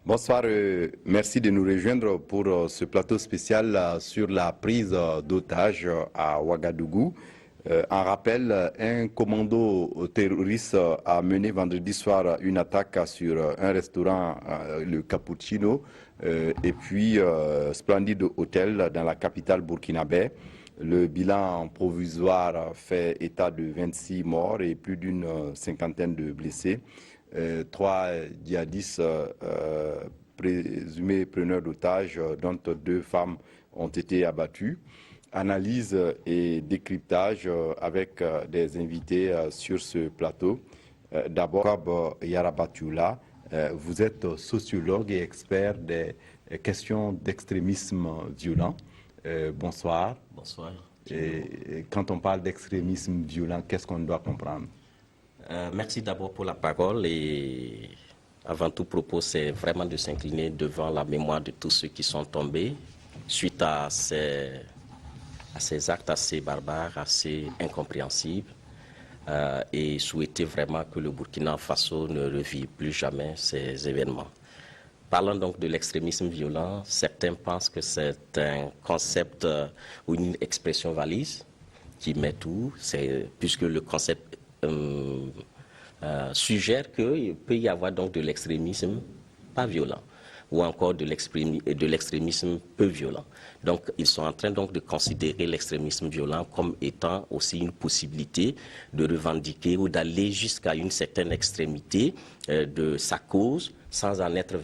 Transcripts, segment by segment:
Bonsoir, merci de nous rejoindre pour ce plateau spécial sur la prise d'otages à Ouagadougou. En rappel, un commando terroriste a mené vendredi soir une attaque sur un restaurant, le Cappuccino, et puis Splendide Hôtel dans la capitale burkinabé. Le bilan provisoire fait état de 26 morts et plus d'une cinquantaine de blessés. 3 djihadistes présumés preneurs d'otages, dont 2 femmes, ont été abattus. Analyse et décryptage avec des invités sur ce plateau. D'abord, Jacob Yarabatioula, vous êtes sociologue et expert des questions d'extrémisme violent. Bonsoir. Bonsoir. Et quand on parle d'extrémisme violent, qu'est-ce qu'on doit comprendre? Merci d'abord pour la parole et avant tout propos, c'est vraiment de s'incliner devant la mémoire de tous ceux qui sont tombés suite à ces actes assez barbares, assez incompréhensibles et souhaiter vraiment que le Burkina Faso ne revive plus jamais ces événements. Parlant donc de l'extrémisme violent, certains pensent que c'est un concept ou une expression valise qui met tout, puisque le concept suggère qu'il peut y avoir donc de l'extrémisme pas violent ou encore de l'extrémisme peu violent. Donc ils sont en train donc de considérer l'extrémisme violent comme étant aussi une possibilité de revendiquer ou d'aller jusqu'à une certaine extrémité de sa cause sans en être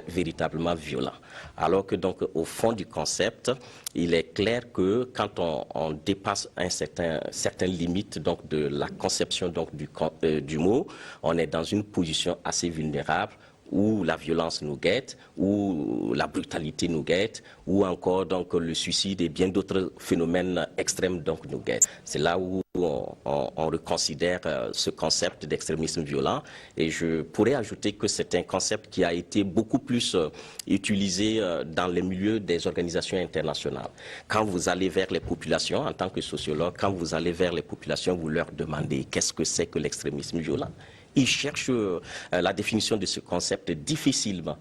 véritablement violent. Alors que donc au fond du concept, il est clair que quand on dépasse certaines limites donc de la conception donc du mot, on est dans une position assez vulnérable où la violence nous guette, où la brutalité nous guette, ou encore donc le suicide et bien d'autres phénomènes extrêmes donc nous guettent. C'est là où on reconsidère ce concept d'extrémisme violent, et je pourrais ajouter que c'est un concept qui a été beaucoup plus utilisé dans les milieux des organisations internationales. Quand vous allez vers les populations, en tant que sociologue, quand vous allez vers les populations, vous leur demandez qu'est-ce que c'est que l'extrémisme violent. Ils cherchent la définition de ce concept difficilement.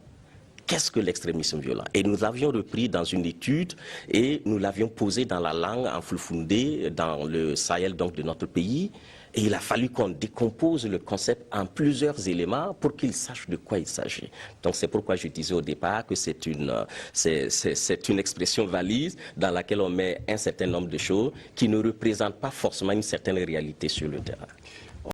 Qu'est-ce que l'extrémisme violent? Et nous l'avions repris dans une étude et nous l'avions posé dans la langue en Fulfulde, dans le Sahel donc de notre pays. Et il a fallu qu'on décompose le concept en plusieurs éléments pour qu'ils sachent de quoi il s'agit. Donc c'est pourquoi je disais au départ que c'est une expression valise dans laquelle on met un certain nombre de choses qui ne représentent pas forcément une certaine réalité sur le terrain.